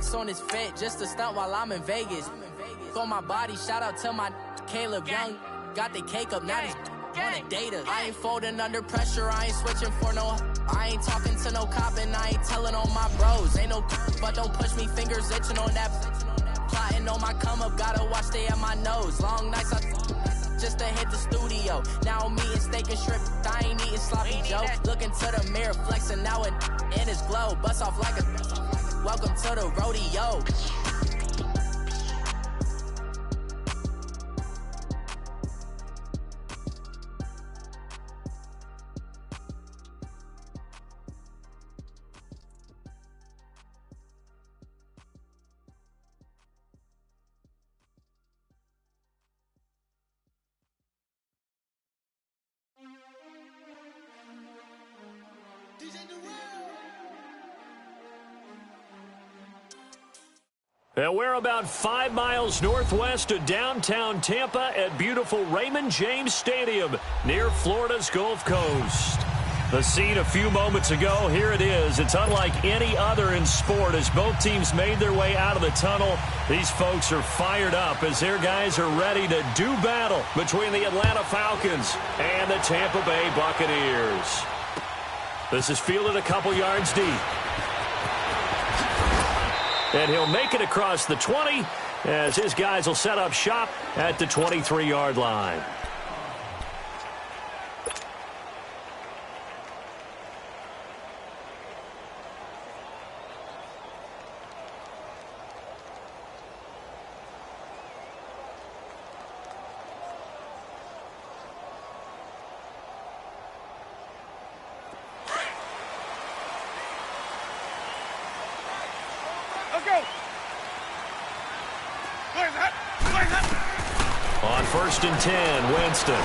Racks on his fit, just a stunt while I'm in Vegas. For my body, shout out to my Caleb Young. Got the cake up, now he's wanna date us. I ain't folding under pressure, I ain't switching for no. I ain't talking to no cop and I ain't telling on my bros. Ain't no but don't push me, fingers itching on that. Plotting on my come up, gotta watch stay at my nose. Long nights, I just to hit the studio. Now I'm eating steak and shrimp, I ain't eating sloppy joe. Looking to the mirror, flexing now it in his glow. Bust off like a welcome to the rodeo. And we're about 5 miles northwest of downtown Tampa at beautiful Raymond James Stadium near Florida's Gulf Coast. The scene a few moments ago, here it is. It's unlike any other in sport as both teams made their way out of the tunnel. These folks are fired up as their guys are ready to do battle between the Atlanta Falcons and the Tampa Bay Buccaneers. This is fielded a couple yards deep. And he'll make it across the 20 as his guys will set up shop at the 23-yard line. On 1st and 10, Winston.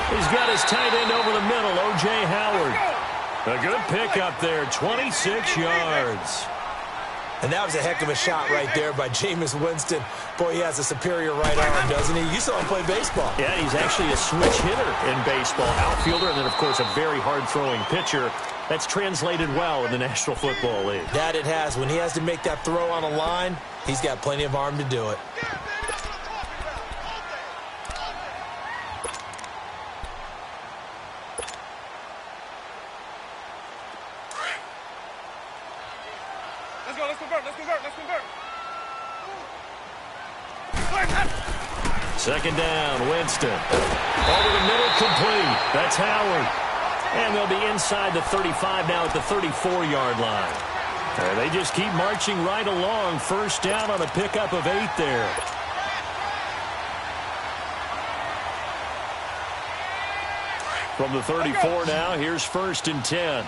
He's got his tight end over the middle, O.J. Howard. A good pickup there, 26 yards. And that was a heck of a shot right there by Jameis Winston. Boy, he has a superior right arm, doesn't he? You saw him play baseball. Yeah, he's actually a switch hitter in baseball. Outfielder and then, of course, a very hard-throwing pitcher. That's translated well in the National Football League. That it has. When he has to make that throw on a line, he's got plenty of arm to do it. Second down, Winston. Over the middle, complete. That's Howard. And they'll be inside the 35 now at the 34-yard line. And they just keep marching right along. First down on a pickup of 8 there. From the 34 now, here's 1st and 10.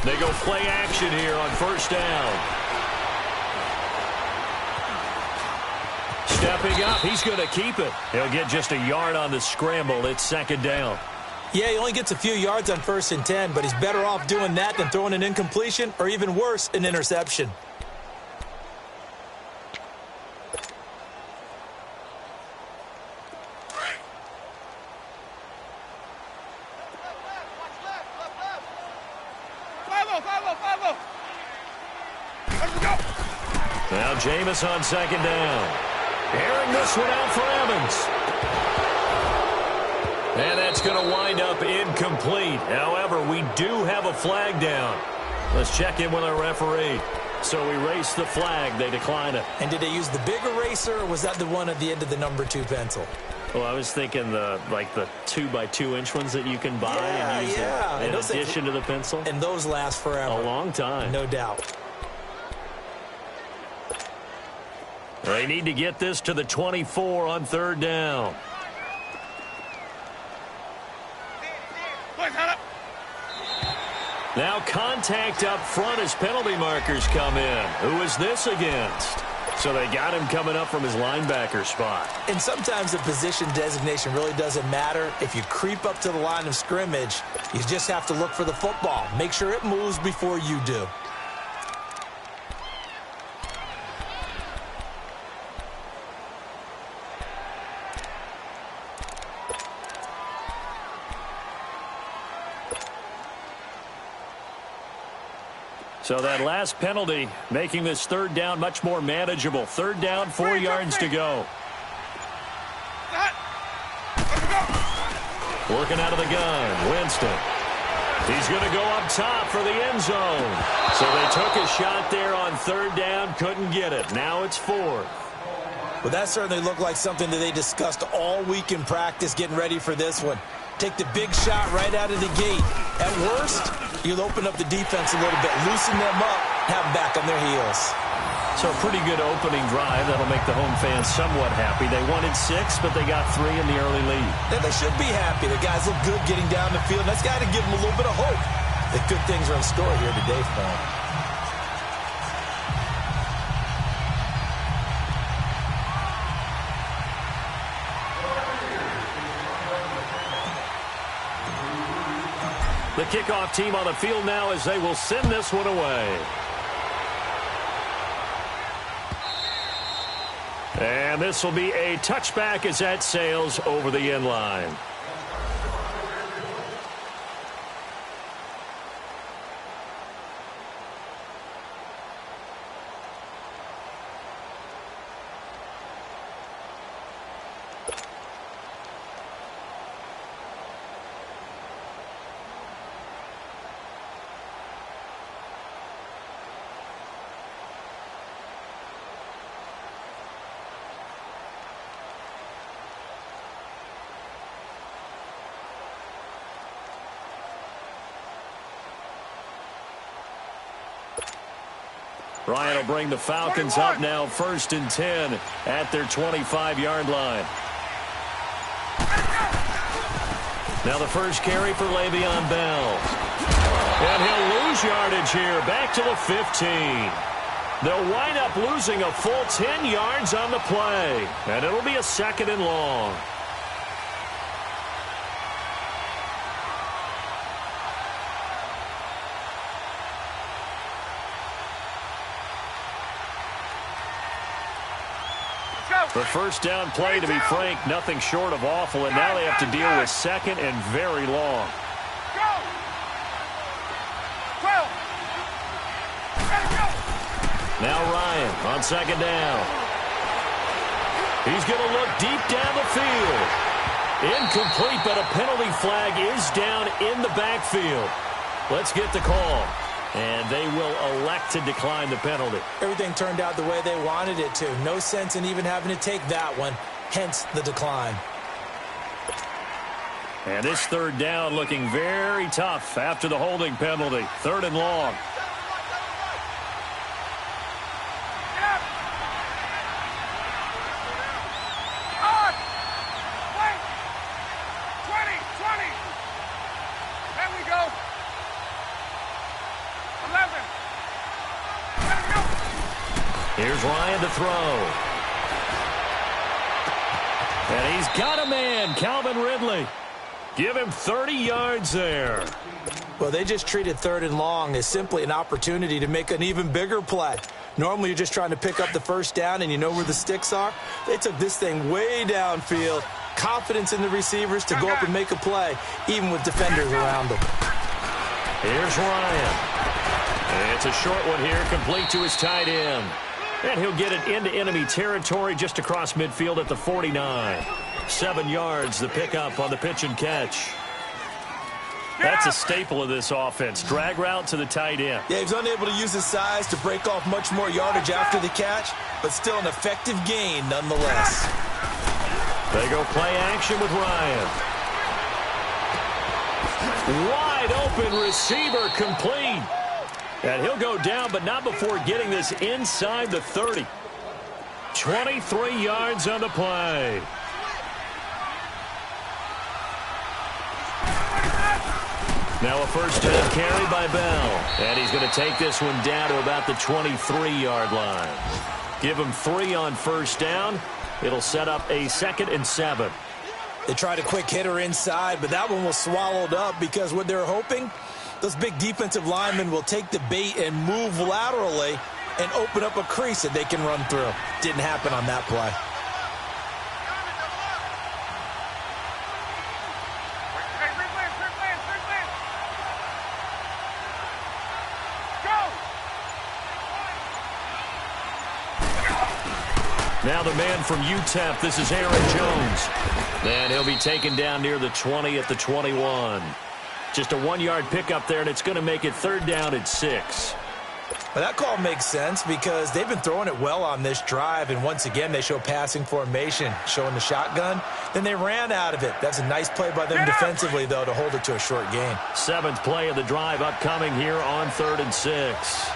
They go play action here on 1st down. Stepping up, he's going to keep it. He'll get just a yard on the scramble. It's 2nd down. Yeah, he only gets a few yards on 1st and 10, but he's better off doing that than throwing an incompletion or even worse, an interception. Now Jameis on 2nd down. Airing this one out for Evans. And that's going to wind up incomplete. However, we do have a flag down. Let's check in with our referee. So we race the flag. They decline it. And did they use the big eraser, or was that the one at the end of the number 2 pencil? Well, I was thinking the 2x2-inch ones that you can buy and use in addition to the pencil. And those last forever. A long time. No doubt. They need to get this to the 24 on 3rd down. Now contact up front as penalty markers come in. Who is this against? So they got him coming up from his linebacker spot. And sometimes the position designation really doesn't matter. If you creep up to the line of scrimmage, you just have to look for the football. Make sure it moves before you do. So that last penalty making this third down much more manageable. Third down, 4 yards to go. Working out of the gun, Winston. He's going to go up top for the end zone. So they took a shot there on third down, couldn't get it. Now it's 4th. Well, that certainly looked like something that they discussed all week in practice getting ready for this one. Take the big shot right out of the gate. At worst, you'll open up the defense a little bit, loosen them up, have them back on their heels. So a pretty good opening drive. That'll make the home fans somewhat happy. They wanted 6, but they got 3 in the early lead. And they should be happy. The guys look good getting down the field. That's got to give them a little bit of hope that good things are in store here today for them. The kickoff team on the field now as they will send this one away. And this will be a touchback as that sails over the end line. Ryan will bring the Falcons up now 1st and 10 at their 25-yard line. Now the first carry for Le'Veon Bell. And he'll lose yardage here back to the 15. They'll wind up losing a full 10 yards on the play. And it'll be a 2nd and long. The first down play, to be frank, nothing short of awful, and now they have to deal with 2nd and very long. Now Ryan on 2nd down. He's going to look deep down the field. Incomplete, but a penalty flag is down in the backfield. Let's get the call. And they will elect to decline the penalty. Everything turned out the way they wanted it to. No sense in even having to take that one, hence the decline. And this third down looking very tough after the holding penalty. 3rd and long. Here's Ryan to throw. And he's got a man, Calvin Ridley. Give him 30 yards there. Well, they just treated 3rd and long as simply an opportunity to make an even bigger play. Normally, you're just trying to pick up the first down and you know where the sticks are. They took this thing way downfield. Confidence in the receivers to go up and make a play, even with defenders around them. Here's Ryan. It's a short one here, complete to his tight end. And he'll get it into enemy territory just across midfield at the 49. 7 yards, the pickup on the pitch and catch. That's a staple of this offense. Drag route to the tight end. Yeah, he's unable to use his size to break off much more yardage after the catch, but still an effective gain nonetheless. They go play action with Ryan. Wide open receiver complete. And he'll go down, but not before getting this inside the 30. 23 yards on the play. Now a first down carry by Bell. And he's going to take this one down to about the 23-yard line. Give him 3 on first down. It'll set up a 2nd and 7. They tried a quick hitter inside, but that one was swallowed up because what they're hoping, those big defensive linemen will take the bait and move laterally and open up a crease that they can run through. Didn't happen on that play. Now the man from UTEP, this is Aaron Jones. And he'll be taken down near the 20 at the 21. Just a 1-yard pickup there, and it's going to make it 3rd down at 6. Well, that call makes sense because they've been throwing it well on this drive, and once again they show passing formation, showing the shotgun. Then they ran out of it. That's a nice play by them defensively, though, to hold it to a short gain. 7th play of the drive upcoming here on 3rd and 6.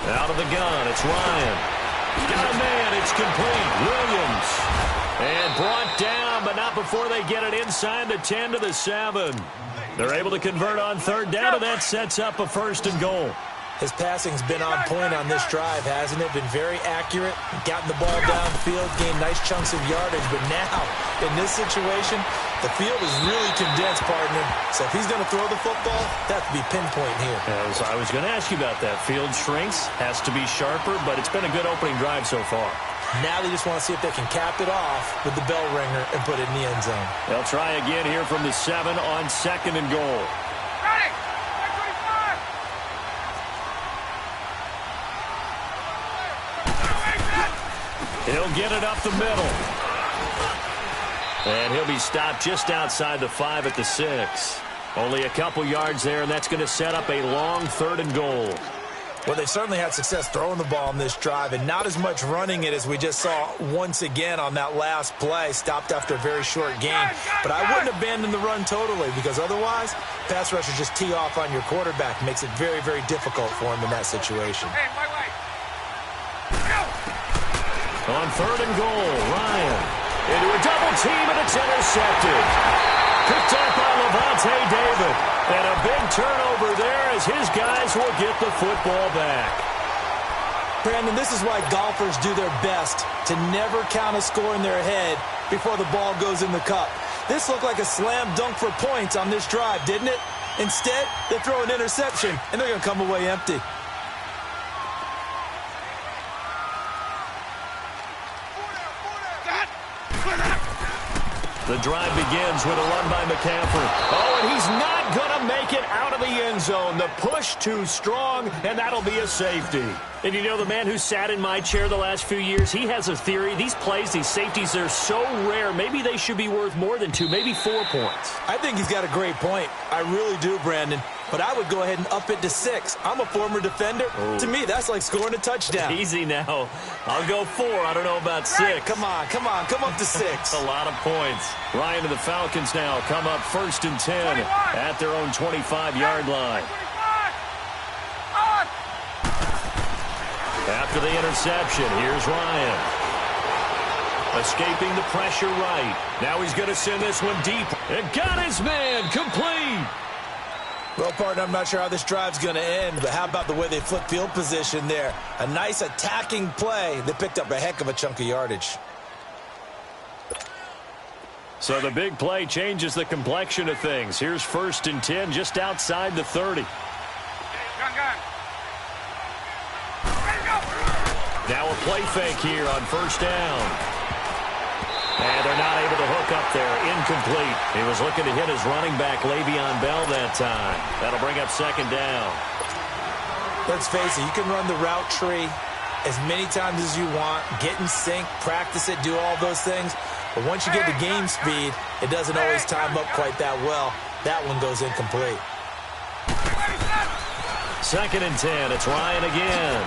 Out of the gun, it's Ryan. Got a man, it's complete. Williams. And brought down, but not before they get it inside the 10 to the 7. They're able to convert on 3rd down, and that sets up a 1st and goal. His passing's been on point on this drive, hasn't it? Been very accurate, gotten the ball downfield, gained nice chunks of yardage. But now, in this situation, the field is really condensed, partner. So if he's going to throw the football, that has to be pinpoint here. I was going to ask you about that. Field shrinks, has to be sharper, but it's been a good opening drive so far. Now they just want to see if they can cap it off with the bell ringer and put it in the end zone. They'll try again here from the 7 on 2nd and goal. He'll get it up the middle. And he'll be stopped just outside the 5 at the 6. Only a couple yards there, and that's going to set up a long 3rd and goal. Well, they've certainly had success throwing the ball in this drive, and not as much running it as we just saw once again on that last play, stopped after a very short gain. But I wouldn't abandon the run totally, because otherwise, pass rushers just tee off on your quarterback. Makes it very, very difficult for him in that situation. On 3rd and goal, Ryan into a double team, and it's intercepted. Picked up by Levante David. And a big turnover there as his guys will get the football back. Brandon, this is why golfers do their best to never count a score in their head before the ball goes in the cup. This looked like a slam dunk for points on this drive, didn't it? Instead, they throw an interception, and they're going to come away empty. The drive begins with a run by McCaffrey. Oh, and he's not going to make it out of the end zone. The push too strong, and that'll be a safety. And you know, the man who sat in my chair the last few years, he has a theory. These plays, these safeties, they're so rare. Maybe they should be worth more than 2, maybe 4 points. I think he's got a great point. I really do, Brandon. But I would go ahead and up it to 6. I'm a former defender. Oh. To me, that's like scoring a touchdown. Easy now. I'll go 4. I don't know about 6. Come on. Come up to 6. A lot of points. Ryan and the Falcons now come up 1st and 10 at their own 25-yard line. After the interception, here's Ryan. Escaping the pressure right. Now he's going to send this one deep. And got his man complete. Well, partner, I'm not sure how this drive's going to end, but how about the way they flip field position there? A nice attacking play that picked up a heck of a chunk of yardage. So the big play changes the complexion of things. Here's 1st and 10 just outside the 30. Now a play fake here on 1st down. And they're not able to hook up there. Incomplete. He was looking to hit his running back, Le'Veon Bell, that time. That'll bring up 2nd down. Let's face it, you can run the route tree as many times as you want, get in sync, practice it, do all those things. But once you get to game speed, it doesn't always time up quite that well. That one goes incomplete. 2nd and 10. It's Ryan again.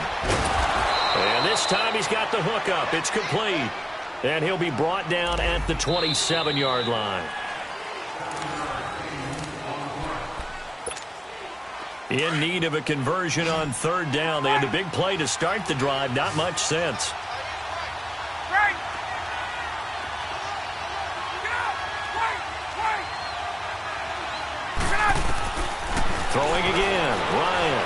And this time he's got the hookup. It's complete. And he'll be brought down at the 27-yard line. In need of a conversion on 3rd down. They had a big play to start the drive. Not much sense. Throwing again. Ryan.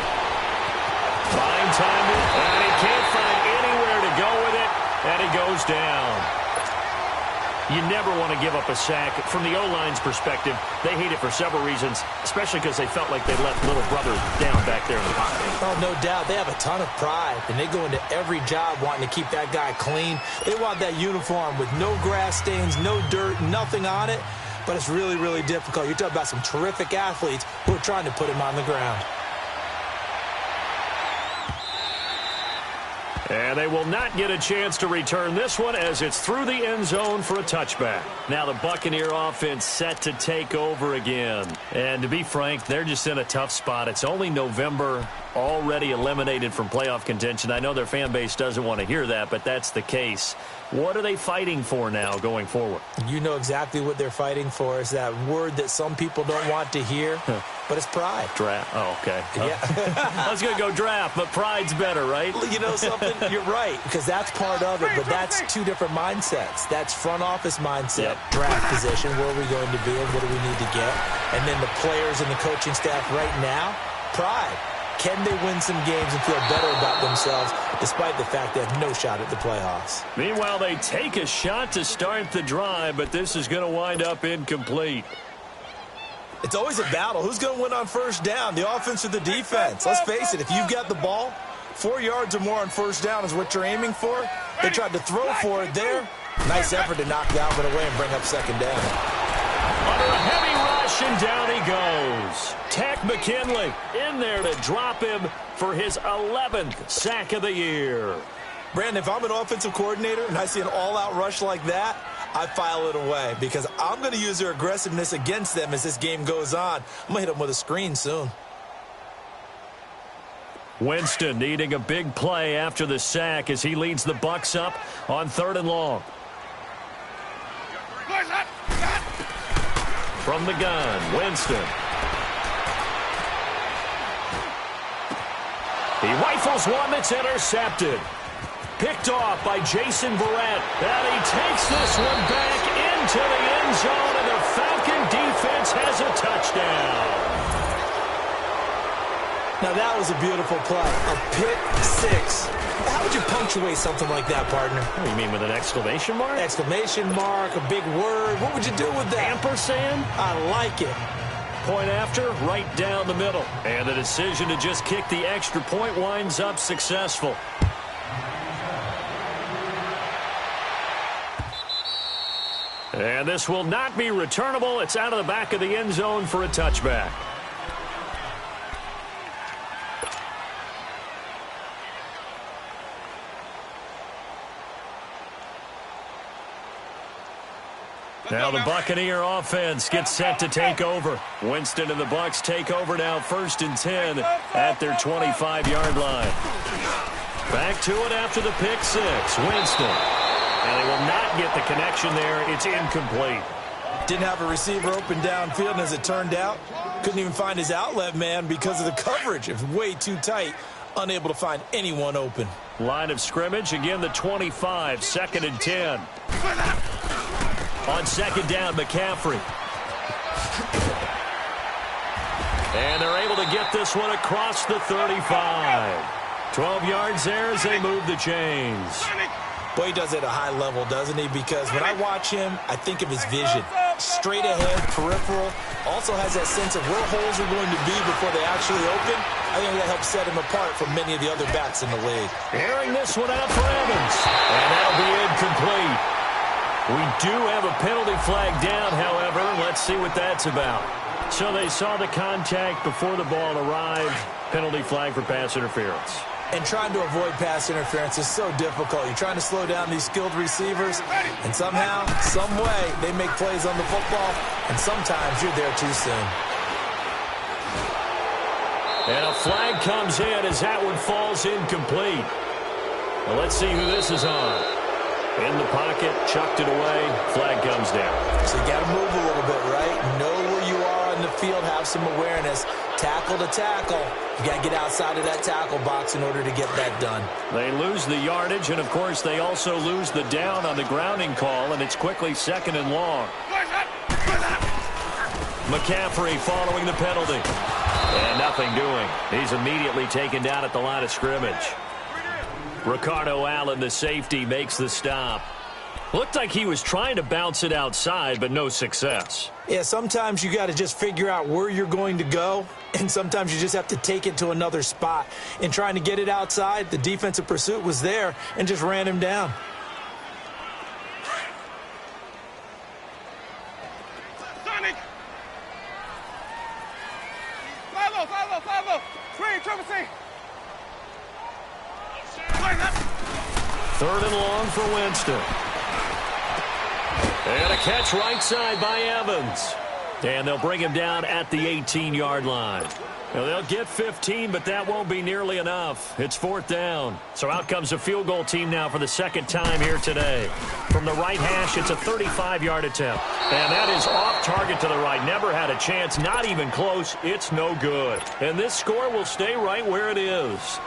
Fine timing. And he can't find anywhere to go with it. And he goes down. You never want to give up a sack. From the O-line's perspective, they hate it for several reasons, especially because they felt like they left little brother down back there in the pocket. Oh, no doubt. They have a ton of pride, and they go into every job wanting to keep that guy clean. They want that uniform with no grass stains, no dirt, nothing on it. But it's really, really difficult. You're talking about some terrific athletes who are trying to put him on the ground. And they will not get a chance to return this one as it's through the end zone for a touchback. Now the Buccaneer offense set to take over again. And to be frank, they're just in a tough spot. It's only November, already eliminated from playoff contention. I know their fan base doesn't want to hear that, but that's the case. What are they fighting for now going forward? You know exactly what they're fighting for. Is that word that some people don't want to hear, but it's pride. Draft. Oh, okay. Yeah. I was going to go draft, but pride's better, right? You know something? You're right, because that's part of it, but that's two different mindsets. That's front office mindset, draft position, where are we going to be and what do we need to get? And then the players and the coaching staff right now, pride. Can they win some games and feel better about themselves despite the fact they have no shot at the playoffs? Meanwhile, they take a shot to start the drive, but this is going to wind up incomplete. It's always a battle. Who's going to win on first down, the offense or the defense? Let's face it, if you've got the ball, 4 yards or more on first down is what you're aiming for. They tried to throw for it there. Nice effort to knock Dalvin away and bring up second down. Under a heavy rush, and down he goes. Tack McKinley in there to drop him for his 11th sack of the year. Brandon, if I'm an offensive coordinator and I see an all-out rush like that, I file it away because I'm going to use their aggressiveness against them as this game goes on. I'm going to hit them with a screen soon. Winston needing a big play after the sack as he leads the Bucs up on 3rd and long. From the gun, Winston. He rifles one that's intercepted. Picked off by Jason Verrett. And he takes this one back into the end zone, and the Falcon defense has a touchdown. Now, that was a beautiful play. A pick six. How would you punctuate something like that, partner? What do you mean, with an exclamation mark? Exclamation mark, a big word. What would you do with that? Ampersand? I like it. Point after, right down the middle. And the decision to just kick the extra point winds up successful. And this will not be returnable. It's out of the back of the end zone for a touchback. Now the Buccaneer offense gets set to take over. Winston and the Bucs take over now, 1st and 10 at their 25-yard line. Back to it after the pick six. Winston. And they will not get the connection there. It's incomplete. Didn't have a receiver open downfield, and as it turned out, couldn't even find his outlet man because of the coverage. It was way too tight, unable to find anyone open. Line of scrimmage, again the 25, 2nd and 10. On 2nd down, McCaffrey. And they're able to get this one across the 35. 12 yards there as they move the chains. Boy, he does it at a high level, doesn't he? Because when I watch him, I think of his vision. Straight ahead, peripheral. Also has that sense of where holes are going to be before they actually open. I think that helps set him apart from many of the other backs in the league. Airing this one out for Evans. And that'll be incomplete. We do have a penalty flag down, however. Let's see what that's about. So they saw the contact before the ball arrived. Penalty flag for pass interference. And trying to avoid pass interference is so difficult. You're trying to slow down these skilled receivers, and somehow, some way, they make plays on the football, and sometimes you're there too soon. And a flag comes in as that one falls incomplete. Well, let's see who this is on. In the pocket, chucked it away, flag comes down. So you got to move a little bit, right? Know where you are in the field, have some awareness. Tackle to tackle. You got to get outside of that tackle box in order to get that done. They lose the yardage, and of course they also lose the down on the grounding call, and it's quickly 2nd and long. McCaffrey following the penalty. And nothing doing. He's immediately taken down at the line of scrimmage. Ricardo Allen, the safety, makes the stop. Looked like he was trying to bounce it outside, but no success. Yeah, sometimes you got to just figure out where you're going to go, and sometimes you just have to take it to another spot. In trying to get it outside, the defensive pursuit was there and just ran him down. Sonic! 5-0, screen, triple C. Third and long for Winston. And a catch right side by Evans. And they'll bring him down at the 18-yard line. Now, they'll get 15, but that won't be nearly enough. It's fourth down. So out comes a field goal team now for the second time here today. From the right hash, it's a 35-yard attempt. And that is off target to the right. Never had a chance, not even close. It's no good. And this score will stay right where it is.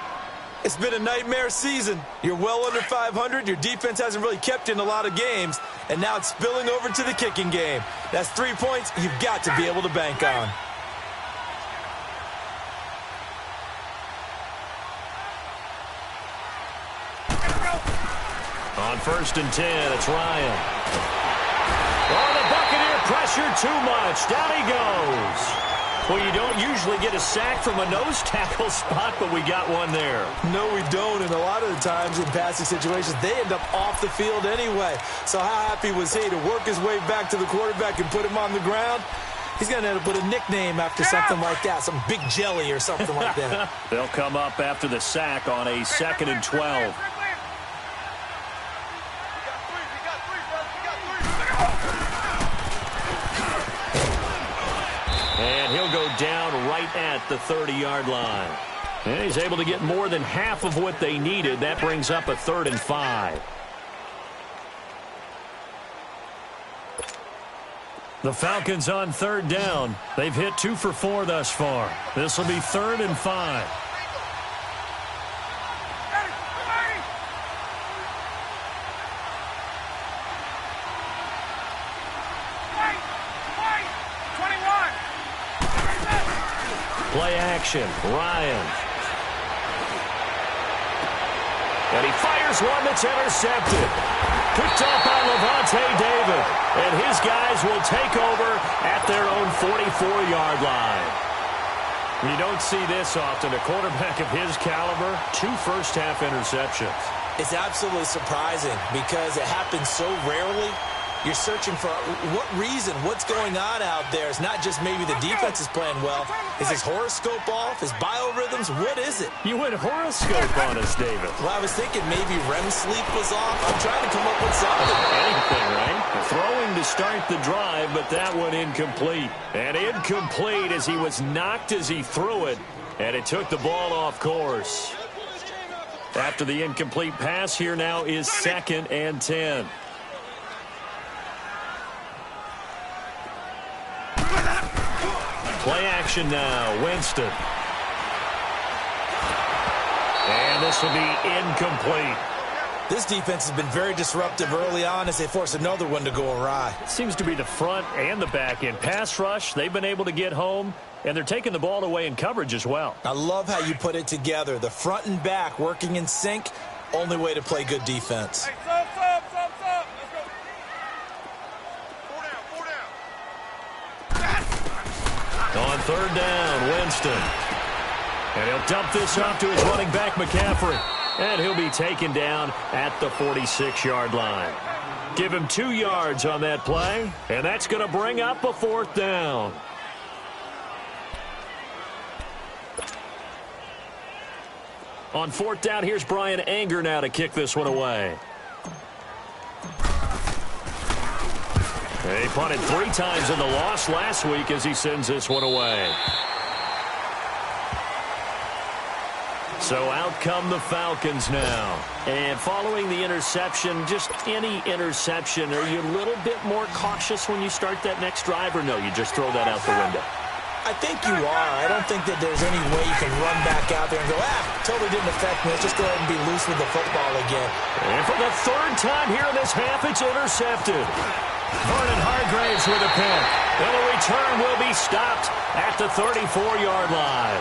It's been a nightmare season. You're well under 500. Your defense hasn't really kept in a lot of games. And now it's spilling over to the kicking game. That's 3 points you've got to be able to bank on. On 1st and 10, it's Ryan. Oh, the Buccaneer pressure too much. Down he goes. Well, you don't usually get a sack from a nose tackle spot, but we got one there. No, we don't, and a lot of the times in passing situations, they end up off the field anyway. So how happy was he to work his way back to the quarterback and put him on the ground? He's going to end up with a nickname after something like that, some Big Jelly or something like that. They'll come up after the sack on a 2nd and 12. And he'll go down right at the 30-yard line. And he's able to get more than half of what they needed. That brings up a 3rd and 5. The Falcons on 3rd down. They've hit 2 for 4 thus far. This will be 3rd and 5. Play action, Ryan. And he fires one that's intercepted. Picked up by Levante David. And his guys will take over at their own 44-yard line. You don't see this often. A quarterback of his caliber, 2 first-half interceptions. It's absolutely surprising because it happens so rarely. You're searching for what reason, what's going on out there. It's not just maybe the defense is playing well. Is his horoscope off? His biorhythms? What is it? You went horoscope on us, David. Well, I was thinking maybe REM sleep was off. I'm trying to come up with something. Anything, right? Throwing to start the drive, but that one incomplete. And incomplete as he was knocked as he threw it, and it took the ball off course. After the incomplete pass, here now is 2nd and 10. Play action now, Winston. And this will be incomplete. This defense has been very disruptive early on as they force another one to go awry. Seems to be the front and the back end. Pass rush, they've been able to get home, and they're taking the ball away in coverage as well. I love how you put it together. The front and back working in sync, only way to play good defense. Hey, sub. Let's go. On 3rd down, Winston. And he'll dump this off to his running back, McCaffrey. And he'll be taken down at the 46-yard line. Give him 2 yards on that play, and that's going to bring up a 4th down. On 4th down, here's Brian Anger now to kick this one away. He punted 3 times in the loss last week as he sends this one away. So out come the Falcons now. And following the interception, just any interception, are you a little bit more cautious when you start that next drive, or no, you just throw that out the window? I think you are. I don't think that there's any way you can run back out there and go, totally didn't affect me. Let's just go ahead and be loose with the football again. And for the 3rd time here in this half, it's intercepted. Vernon Hargraves with a pick. And the return will be stopped at the 34-yard line.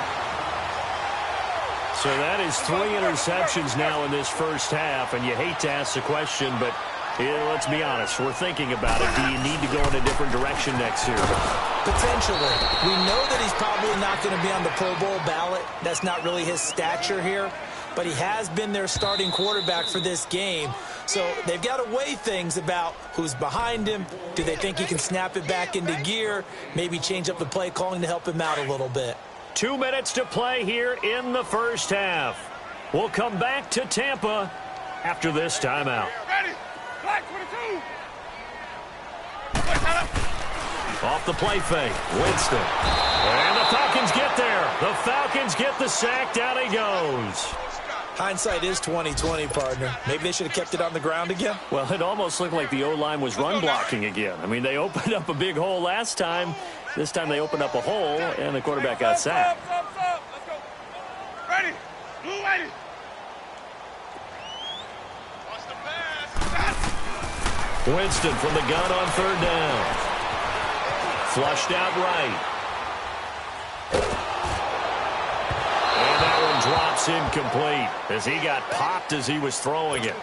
So that is 3 interceptions now in this first half, and you hate to ask the question, but Let's be honest. We're thinking about it. Do you need to go in a different direction next year? Potentially. We know that he's probably not going to be on the Pro Bowl ballot. That's not really his stature here. But he has been their starting quarterback for this game. So they've got to weigh things about who's behind him. Do they think he can snap it back into gear? Maybe change up the play calling to help him out a little bit. 2 minutes to play here in the first half. We'll come back to Tampa after this timeout. Ready? Black 22. Off the play fake, Winston. And the Falcons get there. The Falcons get the sack. Down he goes. Hindsight is 20/20, partner. Maybe they should have kept it on the ground again. Well, it almost looked like the O-line was run blocking again. I mean, they opened up a big hole last time. This time they opened up a hole, and the quarterback got sacked. Let's go. Ready? Blue ready. Watch the pass. Winston from the gun on third down. Flushed out right. And that one drops incomplete as he got popped as he was throwing it.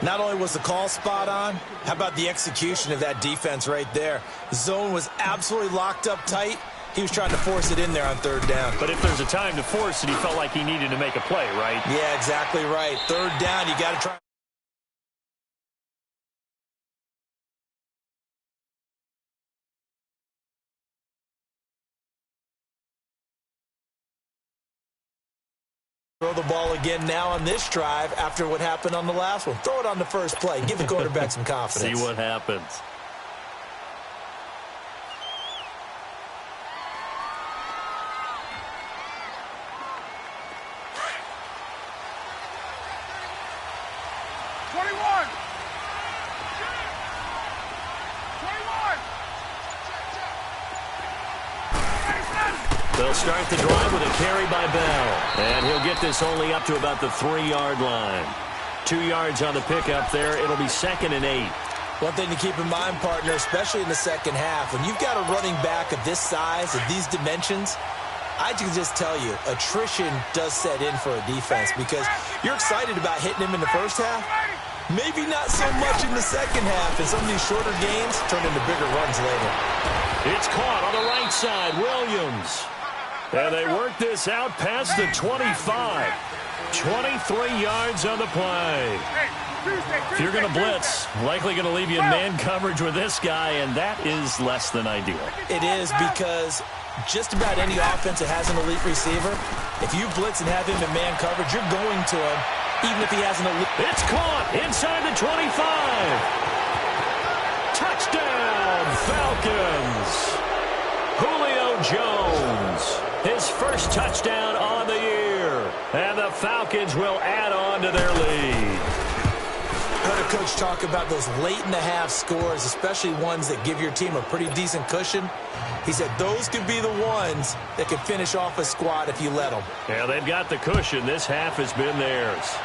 Not only was the call spot on, how about the execution of that defense right there? The zone was absolutely locked up tight. He was trying to force it in there on third down. But if there's a time to force it, he felt like he needed to make a play, right? Yeah, exactly right. Third down, you got to try. Throw the ball again now on this drive after what happened on the last one. Throw it on the first play. Give the quarterback some confidence. See what happens. They'll start the drive with a carry by Bell. And he'll get this only up to about the 3-yard line. 2 yards on the pickup there. It'll be 2nd and 8. One thing to keep in mind, partner, especially in the second half, when you've got a running back of this size, of these dimensions, I can just tell you, attrition does set in for a defense because you're excited about hitting him in the first half. Maybe not so much in the second half, and some of these shorter games turn into bigger runs later. It's caught on the right side, Williams. And they work this out past the 25. 23 yards on the play. If you're going to blitz, likely going to leave you in man coverage with this guy, and that is less than ideal. It is because just about any offense that has an elite receiver, if you blitz and have him in man coverage, you're going to him, even if he has an elite. It's caught inside the 25. Touchdown, Falcons. Julio Jones. His first touchdown on the year. And the Falcons will add on to their lead. I heard a coach talk about those late-in-the-half scores, especially ones that give your team a pretty decent cushion. He said those could be the ones that could finish off a squad if you let them. Yeah, they've got the cushion. This half has been theirs.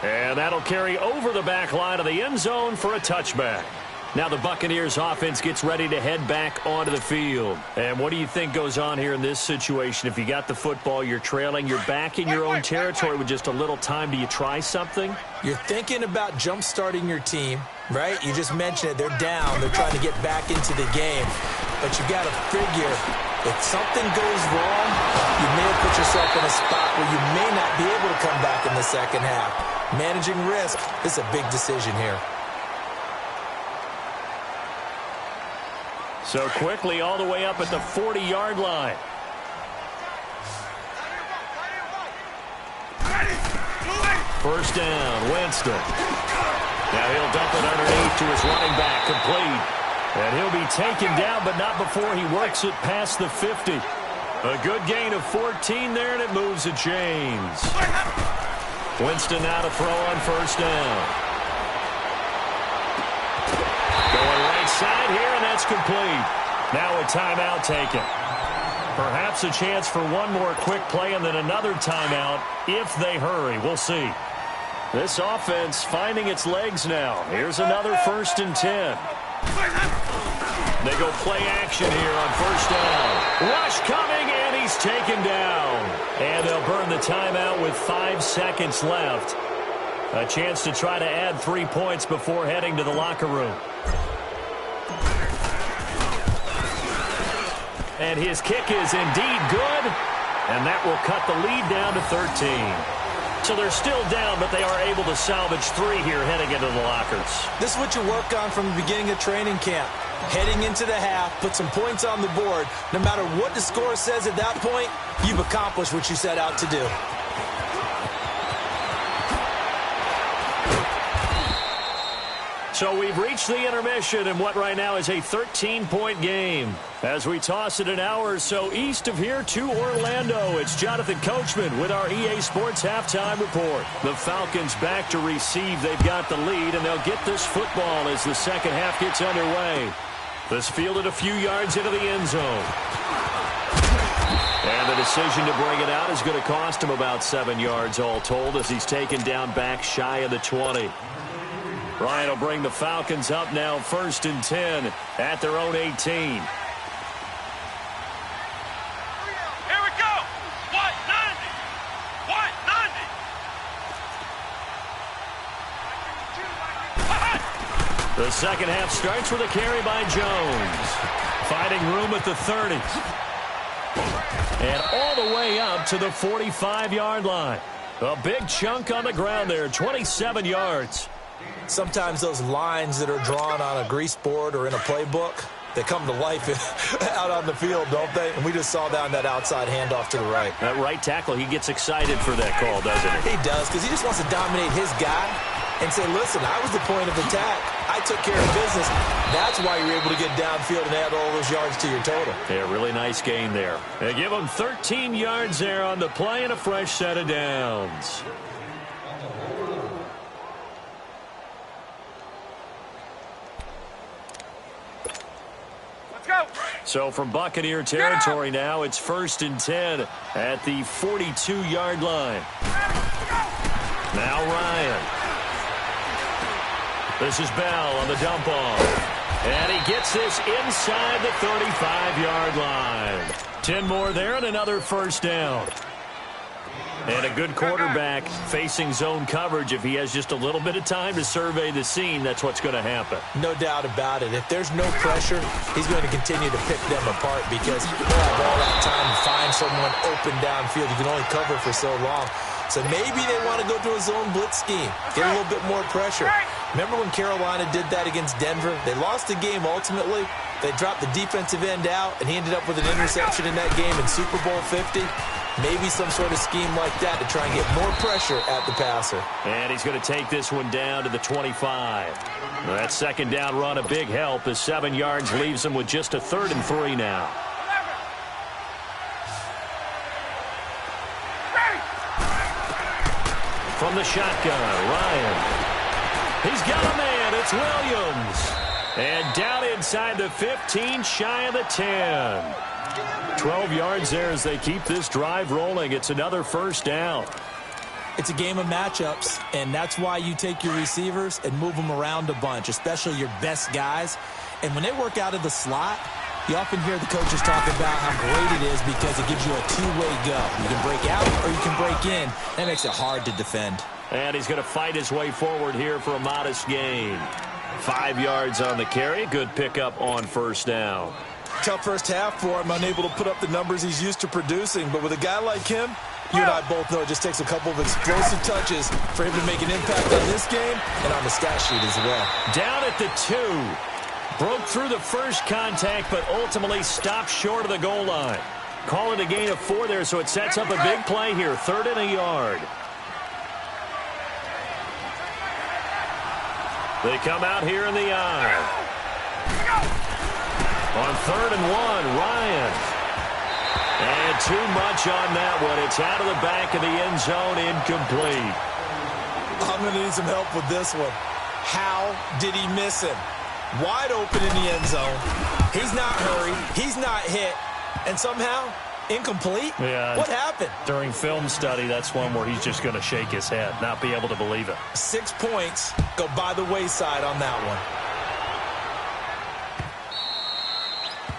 And that'll carry over the back line of the end zone for a touchback. Now the Buccaneers offense gets ready to head back onto the field. And what do you think goes on here in this situation? If you got the football, you're trailing, you're back in your own territory with just a little time. Do you try something? You're thinking about jump-starting your team, right? You just mentioned it. They're down. They're trying to get back into the game. But you got to figure, if something goes wrong, you may have put yourself in a spot where you may not be able to come back in the second half. Managing risk is a big decision here. So quickly all the way up at the 40-yard line. First down, Winston. Now he'll dump it underneath to his running back, complete. And he'll be taken down, but not before he works it past the 50. A good gain of 14 there, and it moves the chains. Winston now to throw on first down. Going right side here, and that's complete. Now a timeout taken. Perhaps a chance for one more quick play and then another timeout if they hurry. We'll see. This offense finding its legs now. Here's another 1st and 10. They go play action here on first down. Rush coming, and he's taken down. And they'll burn the timeout with 5 seconds left. A chance to try to add 3 points before heading to the locker room. And his kick is indeed good, and that will cut the lead down to 13. So they're still down, but they are able to salvage 3 here heading into the lockers. This is what you work on from the beginning of training camp. Heading into the half, put some points on the board. No matter what the score says at that point, you've accomplished what you set out to do. So we've reached the intermission in what right now is a 13-point game. As we toss it an hour or so east of here to Orlando, it's Jonathan Coachman with our EA Sports Halftime Report. The Falcons back to receive. They've got the lead, and they'll get this football as the second half gets underway. This fielded a few yards into the end zone. And the decision to bring it out is going to cost him about 7 yards all told as he's taken down back shy of the 20. Ryan will bring the Falcons up now 1st and 10 at their own 18. Here we go. What? 90. What? 90. The second half starts with a carry by Jones. Finding room at the 30. And all the way up to the 45-yard line. A big chunk on the ground there, 27 yards. Sometimes those lines that are drawn on a grease board or in a playbook, they come to life out on the field, don't they? And we just saw down that outside handoff to the right. That right tackle, he gets excited for that call, doesn't he? He does, because he just wants to dominate his guy and say, listen, I was the point of attack. I took care of business. That's why you're able to get downfield and add all those yards to your total. Yeah, really nice gain there. They give him 13 yards there on the play and a fresh set of downs. So from Buccaneer territory now, it's 1st and 10 at the 42-yard line. Now Ryan. This is Bell on the dump off. And he gets this inside the 35-yard line. 10 more there and another first down. And a good quarterback facing zone coverage. If he has just a little bit of time to survey the scene, that's what's going to happen. No doubt about it. If there's no pressure, he's going to continue to pick them apart because he'll have all that time to find someone open downfield. You can only cover for so long. So maybe they want to go to a zone blitz scheme, get a little bit more pressure. Remember when Carolina did that against Denver? They lost the game ultimately. They dropped the defensive end out, and he ended up with an interception in that game in Super Bowl 50. Maybe some sort of scheme like that to try and get more pressure at the passer. And he's going to take this one down to the 25. That second down run a big help as 7 yards leaves him with just a 3rd and 3 now. From the shotgun, Ryan. He's got a man. It's Williams. And down inside the 15, shy of the 10. 12 yards there as they keep this drive rolling. It's another first down. It's a game of matchups, and that's why you take your receivers and move them around a bunch, especially your best guys. And when they work out of the slot, you often hear the coaches talk about how great it is because it gives you a two-way go. You can break out or you can break in. That makes it hard to defend. And he's going to fight his way forward here for a modest gain. 5 yards on the carry. Good pickup on first down. Tough first half for him, unable to put up the numbers he's used to producing. But with a guy like him, you and I both know it just takes a couple of explosive touches for him to make an impact on this game and on the stat sheet as well. Down at the 2. Broke through the first contact, but ultimately stopped short of the goal line. Call it a gain of 4 there, so it sets up a big play here. 3rd and a yard. They come out here in the eye. On 3rd and 1, Ryan. And too much on that one. It's out of the back of the end zone, incomplete. I'm going to need some help with this one. How did he miss him? Wide open in the end zone. He's not hurried. He's not hit. And somehow, incomplete? Yeah. What happened? During film study, that's one where he's just going to shake his head, not be able to believe it. 6 points go by the wayside on that one.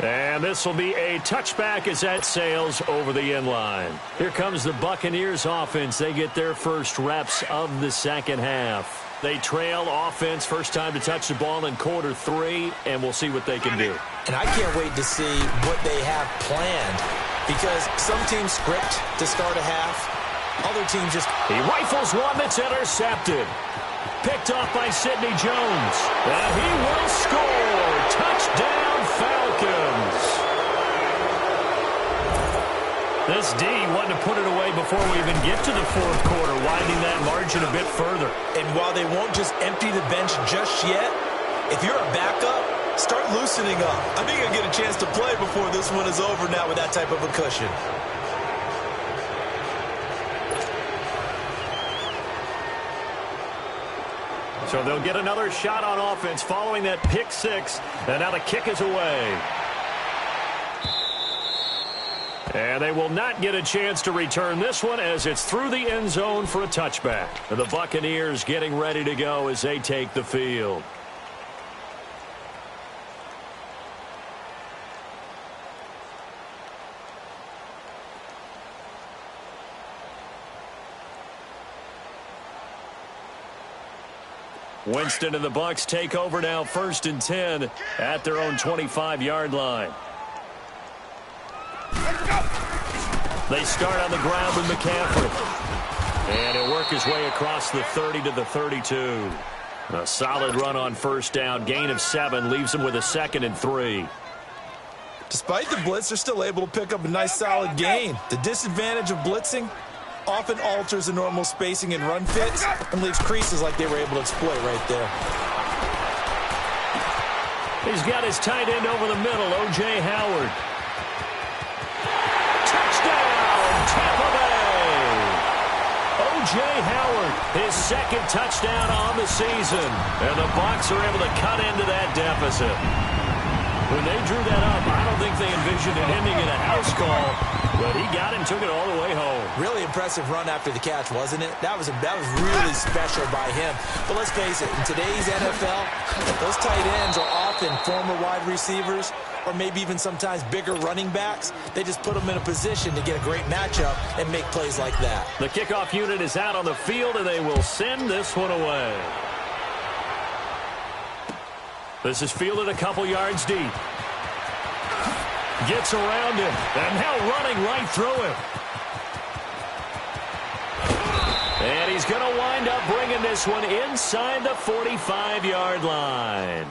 And this will be a touchback as that sails over the end line. Here comes the Buccaneers offense. They get their first reps of the second half. They trail offense, first time to touch the ball in quarter 3, and we'll see what they can do. And I can't wait to see what they have planned, because some teams script to start a half. Other teams just... He rifles one that's intercepted. Picked off by Sidney Jones. And he will score. Touchdown, Falcons. This D wanted to put it away before we even get to the fourth quarter, widening that margin a bit further. And while they won't just empty the bench just yet, if you're a backup, start loosening up. I think you'll get a chance to play before this one is over now with that type of a cushion. So they'll get another shot on offense following that pick 6. And now the kick is away. And they will not get a chance to return this one as it's through the end zone for a touchback. And the Buccaneers getting ready to go as they take the field. Winston and the Bucs take over now, 1st and 10 at their own 25-yard line. They start on the ground with McCaffrey. And he'll work his way across the 30 to the 32. A solid run on first down. Gain of 7 leaves him with a 2nd and 3. Despite the blitz, they're still able to pick up a nice solid gain. The disadvantage of blitzing often alters the normal spacing and run fits and leaves creases like they were able to exploit right there. He's got his tight end over the middle, O.J. Howard. Touchdown, Tampa Bay! O.J. Howard, his 2nd touchdown on the season. And the Bucs are able to cut into that deficit. When they drew that up, I don't think they envisioned it ending in a house call, but he got it and took it all the way home. Really impressive run after the catch, wasn't it? That was really special by him. But let's face it, in today's NFL, those tight ends are often former wide receivers or maybe even sometimes bigger running backs. They just put them in a position to get a great matchup and make plays like that. The kickoff unit is out on the field, and they will send this one away. This is fielded a couple yards deep. Gets around him, and now running right through him. And he's going to wind up bringing this one inside the 45-yard line.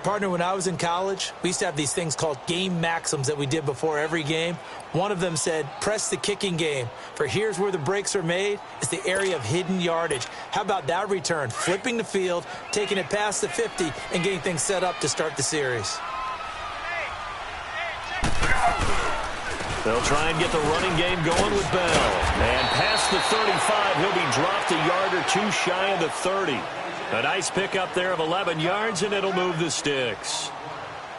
Partner, when I was in college, we used to have these things called game maxims that we did before every game. One of them said, press the kicking game, for here's where the breaks are made. It's the area of hidden yardage. How about that return? Flipping the field, taking it past the 50, and getting things set up to start the series. They'll try and get the running game going with Bell. And past the 35, he'll be dropped a yard or 2 shy of the 30. A nice pickup there of 11 yards, and it'll move the sticks.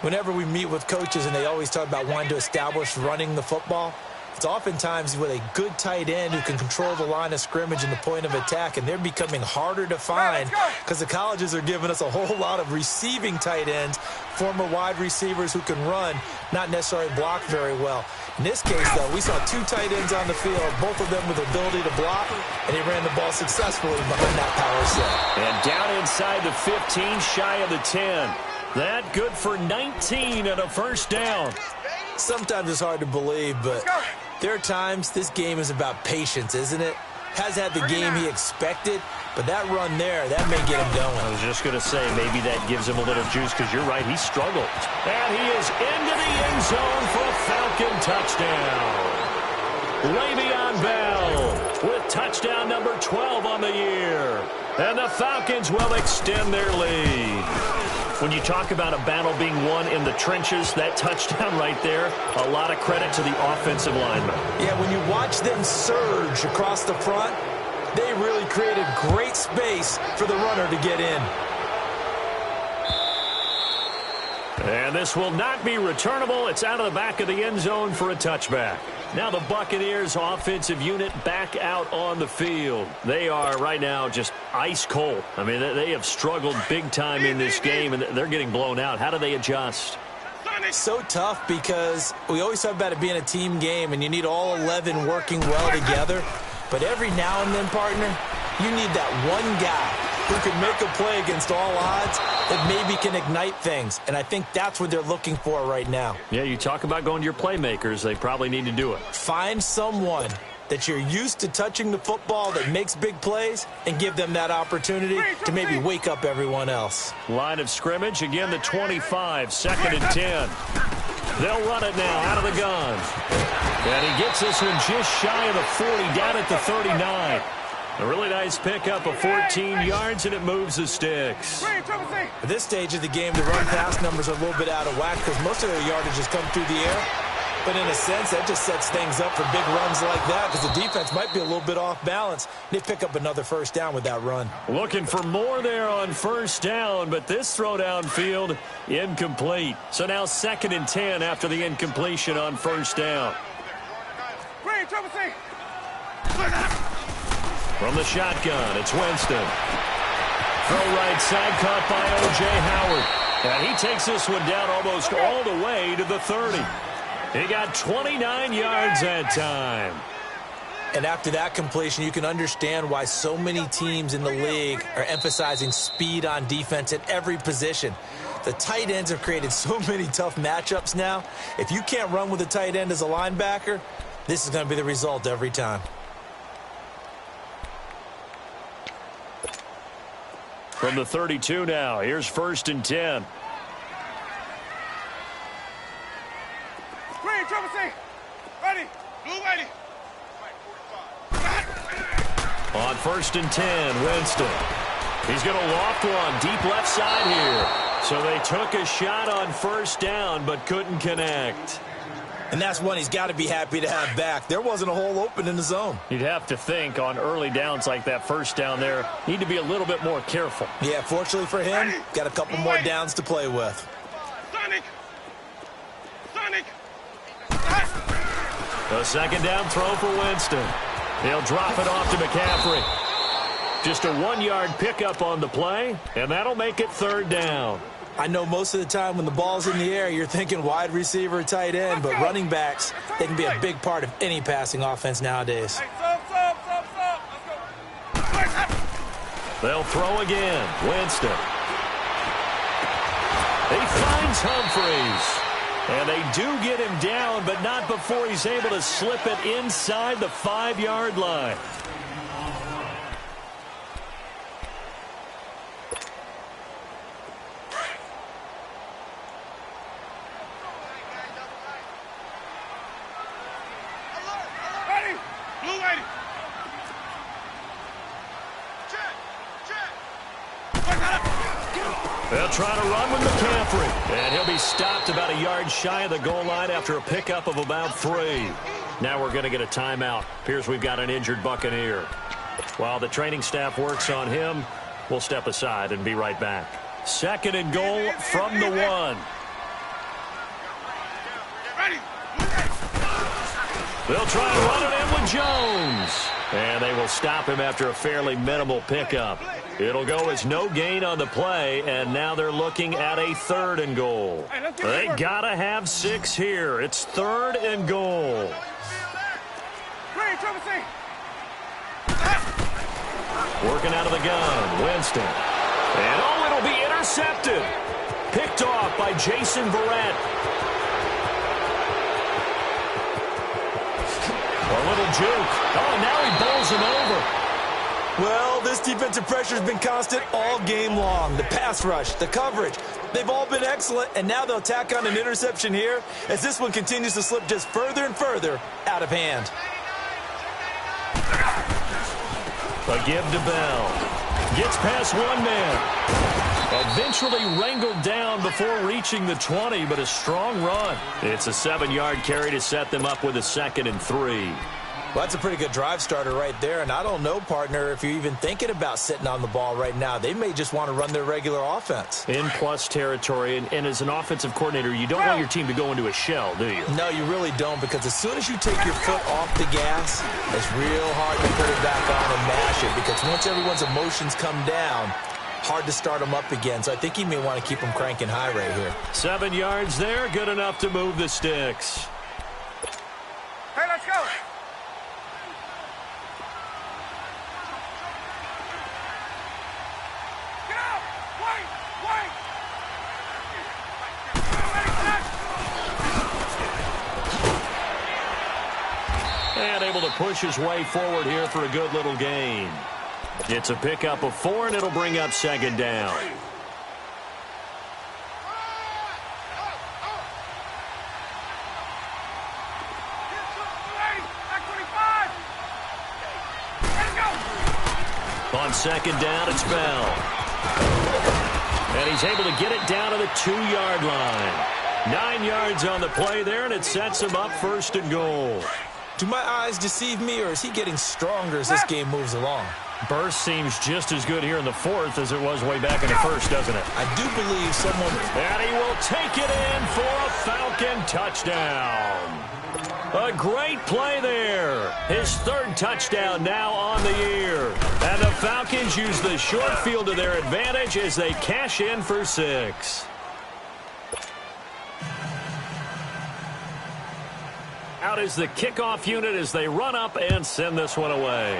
Whenever we meet with coaches and they always talk about wanting to establish running the football, it's oftentimes with a good tight end who can control the line of scrimmage and the point of attack, and they're becoming harder to find because the colleges are giving us a whole lot of receiving tight ends, former wide receivers who can run, not necessarily block very well. In this case, though, we saw 2 tight ends on the field, both of them with the ability to block, and he ran the ball successfully behind that power set. And down inside the 15, shy of the 10. That good for 19 and a first down. Sometimes it's hard to believe, but there are times this game is about patience, isn't it? Has had the game he expected, but that run there, that may get him going. I was just going to say, maybe that gives him a little juice, because you're right, he struggled. And he is into the end zone for a Falcon touchdown. Le'Veon Bell with touchdown number 12 on the year. And the Falcons will extend their lead. When you talk about a battle being won in the trenches, that touchdown right there, a lot of credit to the offensive linemen. Yeah, when you watch them surge across the front, they really created great space for the runner to get in. And this will not be returnable. It's out of the back of the end zone for a touchback. Now the Buccaneers offensive unit back out on the field. They are right now just ice cold. I mean, they have struggled big time in this game, and they're getting blown out. How do they adjust? So tough because we always talk about it being a team game and you need all 11 working well together. But every now and then, partner, you need that one guy who can make a play against all odds that maybe can ignite things. And I think that's what they're looking for right now. Yeah, you talk about going to your playmakers. They probably need to do it. Find someone that you're used to touching the football that makes big plays and give them that opportunity to maybe wake up everyone else. Line of scrimmage, again the 25, 2nd and 10. They'll run it now out of the gun. And he gets this one just shy of the 40, down at the 39. A really nice pickup of 14 yards, and it moves the sticks. At this stage of the game, the run-pass numbers are a little bit out of whack because most of their yardage has come through the air. But in a sense, that just sets things up for big runs like that because the defense might be a little bit off balance. They pick up another first down with that run. Looking for more there on first down, but this throw downfield incomplete. So now 2nd and 10 after the incompletion on first down. From the shotgun, it's Winston. Throw right side, caught by O.J. Howard. And he takes this one down almost all the way to the 30. He got 29 yards that time. And after that completion, you can understand why so many teams in the league are emphasizing speed on defense at every position. The tight ends have created so many tough matchups now. If you can't run with a tight end as a linebacker, this is going to be the result every time. From the 32 now, here's 1st and 10. Ready. Blue ready. On 1st and 10, Winston. He's going to loft one deep left side here. So they took a shot on first down but couldn't connect. And that's one he's got to be happy to have back. There wasn't a hole open in the zone. You'd have to think on early downs like that first down there, need to be a little bit more careful. Yeah, fortunately for him, got a couple more downs to play with. Sonic. A 2nd down throw for Winston. He'll drop it off to McCaffrey. Just a 1-yard pickup on the play, and that'll make it 3rd down. I know most of the time when the ball's in the air, you're thinking wide receiver, tight end, but running backs, they can be a big part of any passing offense nowadays. They'll throw again. Winston. He finds Humphreys. And they do get him down, but not before he's able to slip it inside the 5-yard line. Ready. Blue ready. They'll try to run with McCaffrey. And he'll be stopped about a yard shy of the goal line after a pickup of about 3. Now we're going to get a timeout. Appears we've got an injured Buccaneer. While the training staff works on him, we'll step aside and be right back. 2nd and goal from the 1. Ready. They'll try to run it in with Jones. And they will stop him after a fairly minimal pickup. It'll go as no gain on the play, and now they're looking at a 3rd and goal. They gotta have 6 here. It's 3rd and goal. Working out of the gun, Winston. And oh, it'll be intercepted. Picked off by Jason Verrett. A little juke. Oh, now he bowls him over. Well, this defensive pressure has been constant all game long. The pass rush, the coverage, they've all been excellent, and now they'll tack on an interception here as this one continues to slip just further and further out of hand. A give to Bell. Gets past one man. Eventually wrangled down before reaching the 20, but a strong run. It's a 7-yard carry to set them up with a 2nd and 3. Well, that's a pretty good drive starter right there, and I don't know, partner, if you're even thinking about sitting on the ball right now. They may just want to run their regular offense. In plus territory, and as an offensive coordinator, you don't want your team to go into a shell, do you? No, you really don't, because as soon as you take your foot off the gas, it's real hard to put it back on and mash it, because once everyone's emotions come down, hard to start him up again. So I think he may want to keep him cranking high right here. 7 yards there, good enough to move the sticks. Hey, let's go. Get out. Wait. And able to push his way forward here for a good little gain. It's a pickup of 4, and it'll bring up 2nd down. On 2nd down, it's Bell. And he's able to get it down to the 2-yard line. 9 yards on the play there, and it sets him up 1st and goal. Do my eyes deceive me, or is he getting stronger as this game moves along? Burst seems just as good here in the 4th as it was way back in the 1st, doesn't it? I do believe someone... And he will take it in for a Falcon touchdown. A great play there. His 3rd touchdown now on the year. And the Falcons use the short field to their advantage as they cash in for 6. Out is the kickoff unit as they run up and send this one away.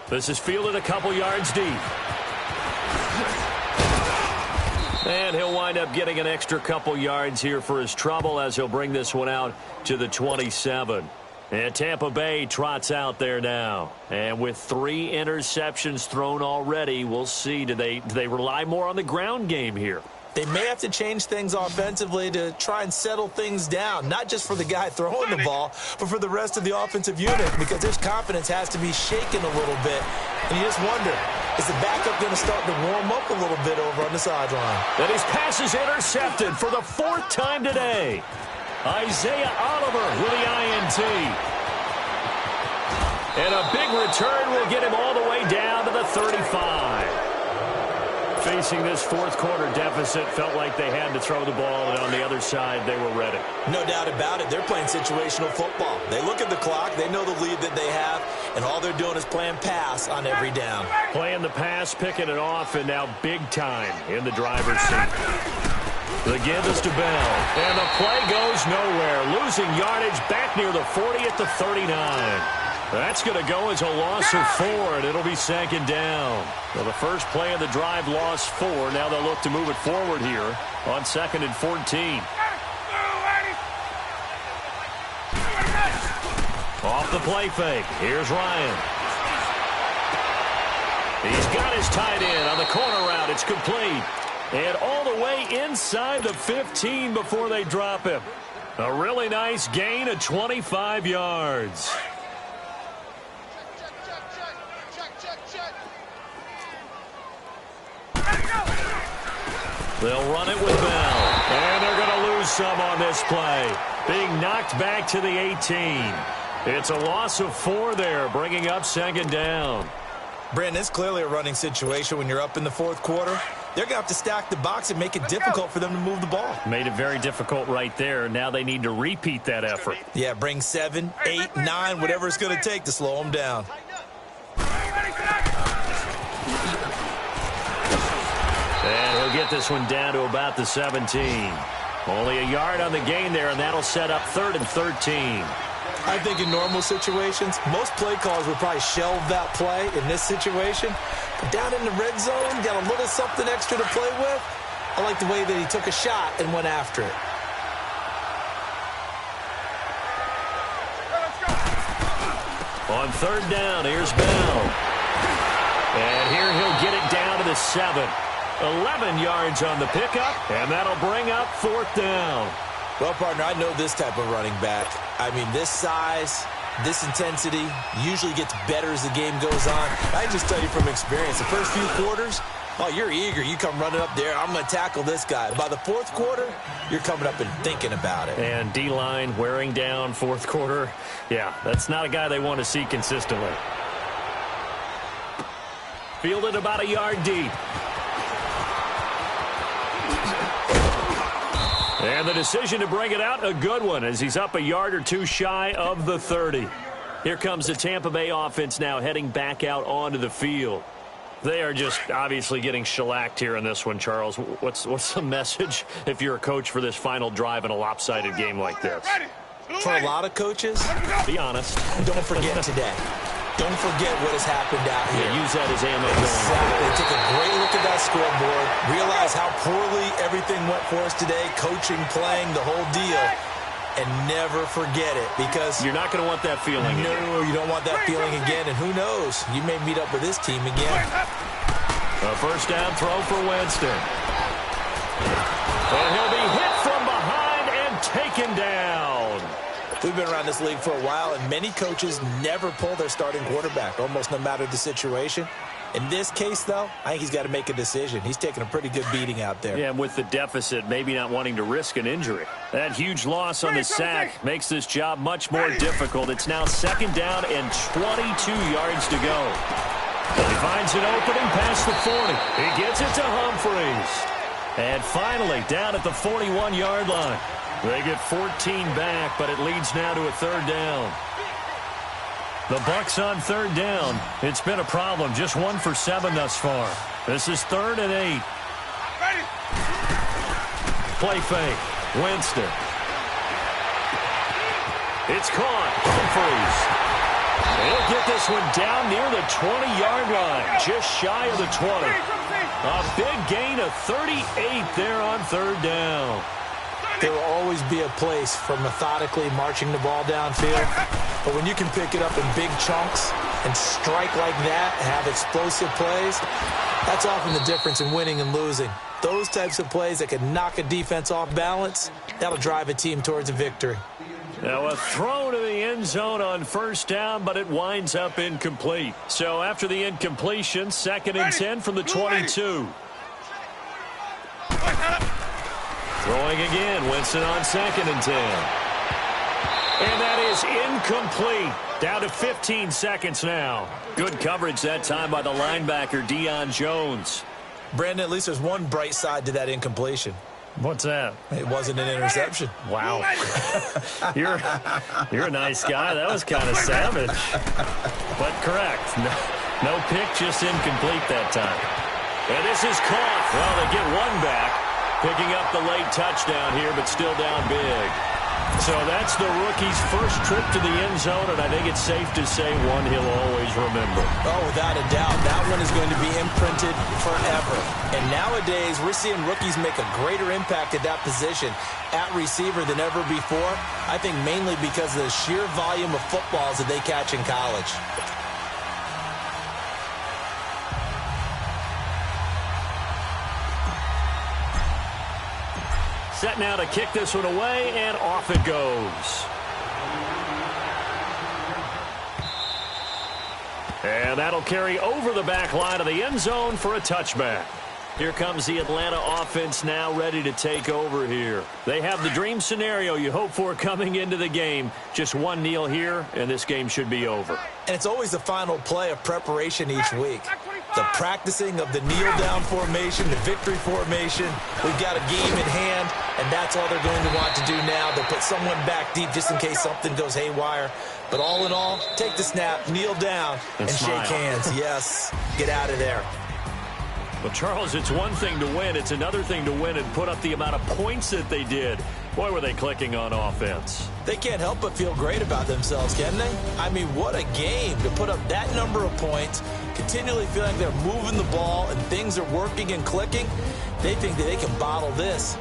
This is fielded a couple yards deep. And he'll wind up getting an extra couple yards here for his trouble as he'll bring this one out to the 27. And Tampa Bay trots out there now. And with 3 interceptions thrown already, we'll see. Do they rely more on the ground game here? They may have to change things offensively to try and settle things down, not just for the guy throwing the ball, but for the rest of the offensive unit, because his confidence has to be shaken a little bit. And you just wonder, is the backup going to start to warm up a little bit over on the sideline? And his pass is intercepted for the 4th time today. Isaiah Oliver with the INT. And a big return will get him all the way down to the 35. Facing this 4th quarter deficit, felt like they had to throw the ball, and on the other side, they were ready. No doubt about it. They're playing situational football. They look at the clock, they know the lead that they have, and all they're doing is playing pass on every down. Playing the pass, picking it off, and now big time in the driver's seat. The give is to Bell, and the play goes nowhere. Losing yardage back near the 40 at the 39. That's going to go as a loss of 4, and it'll be 2nd down. Well, the first play of the drive lost 4. Now they'll look to move it forward here on 2nd and 14. Off the play fake. Here's Ryan. He's got his tight end on the corner route. It's complete. And all the way inside the 15 before they drop him. A really nice gain of 25 yards. They'll run it with Bell. And they're going to lose some on this play. Being knocked back to the 18. It's a loss of 4 there, bringing up 2nd down. Brandon, it's clearly a running situation when you're up in the 4th quarter. They're going to have to stack the box and make it difficult for them to move the ball. Made it very difficult right there. Now they need to repeat that effort. Yeah, bring 7, 8, 9, whatever it's going to take to slow them down. And he'll get this one down to about the 17. Only a yard on the gain there, and that'll set up 3rd and 13. I think in normal situations, most play callers would probably shelve that play in this situation. But down in the red zone, got a little something extra to play with. I like the way that he took a shot and went after it. On 3rd down, here's Bell. And here he'll get it down to the 7. 11 yards on the pickup, and that'll bring up 4th down. Well, partner, I know this type of running back. I mean, this size, this intensity usually gets better as the game goes on. I can just tell you from experience, the first few quarters, oh, you're eager. You come running up there, I'm going to tackle this guy. By the 4th quarter, you're coming up and thinking about it. And D-line wearing down 4th quarter. Yeah, that's not a guy they want to see consistently. Fielded about a yard deep. And the decision to bring it out, a good one, as he's up a yard or 2 shy of the 30. Here comes the Tampa Bay offense now heading back out onto the field. They are just obviously getting shellacked here in this one, Charles. What's the message if you're a coach for this final drive in a lopsided game like this? For a lot of coaches, be honest. Don't forget today. Don't forget what has happened out here. Yeah, use that as ammo. Exactly. Take a great look at that scoreboard. Realize how poorly everything went for us today. Coaching, playing, the whole deal. And never forget it, because you're not going to want that feeling again. No, you don't want that feeling again. And who knows? You may meet up with this team again. A first down throw for Winston. And he'll be hit from behind and taken down. We've been around this league for a while, and many coaches never pull their starting quarterback, almost no matter the situation. In this case, though, I think he's got to make a decision. He's taking a pretty good beating out there. Yeah, and with the deficit, maybe not wanting to risk an injury. That huge loss on the sack makes this job much more difficult. It's now second down and 22 yards to go. He finds an opening past the 40. He gets it to Humphreys. And finally, down at the 41-yard line. They get 14 back, but it leads now to a third down. The Bucs on third down. It's been a problem. Just 1 for 7 thus far. This is 3rd and 8. Ready. Play fake. Winston. It's caught. Humphreys. He'll get this one down near the 20-yard line. Just shy of the 20. A big gain of 38 there on third down. There will always be a place for methodically marching the ball downfield. But when you can pick it up in big chunks and strike like that and have explosive plays, that's often the difference in winning and losing. Those types of plays that can knock a defense off balance, that'll drive a team towards a victory. Now a throw to the end zone on first down, but it winds up incomplete. So after the incompletion, 2nd and 10 from the 22. Throwing again, Winston on 2nd and 10. And that is incomplete. Down to 15 seconds now. Good coverage that time by the linebacker, Deion Jones. Brandon, at least there's one bright side to that incompletion. What's that? It wasn't an interception. Wow. You're a nice guy. That was kind of savage. But correct. No pick, just incomplete that time. And this is caught. Well, they get one back. Picking up the late touchdown here, but still down big. So that's the rookie's first trip to the end zone, and I think it's safe to say one he'll always remember. Oh, without a doubt. That one is going to be imprinted forever. And nowadays, we're seeing rookies make a greater impact at that position at receiver than ever before. I think mainly because of the sheer volume of footballs that they catch in college. Set now to kick this one away, and off it goes. And that'll carry over the back line of the end zone for a touchback. Here comes the Atlanta offense now ready to take over here. They have the dream scenario you hope for coming into the game. Just one kneel here, and this game should be over. And it's always the final play of preparation each week. The practicing of the kneel-down formation, the victory formation. We've got a game in hand, and that's all they're going to want to do now. They'll put someone back deep just in case something goes haywire. But all in all, take the snap, kneel down, and shake hands. Yes, get out of there. Well, Charles, it's one thing to win. It's another thing to win and put up the amount of points that they did. Boy, were they clicking on offense. They can't help but feel great about themselves, can they? I mean, what a game to put up that number of points, continually feeling like they're moving the ball and things are working and clicking. They think that they can bottle this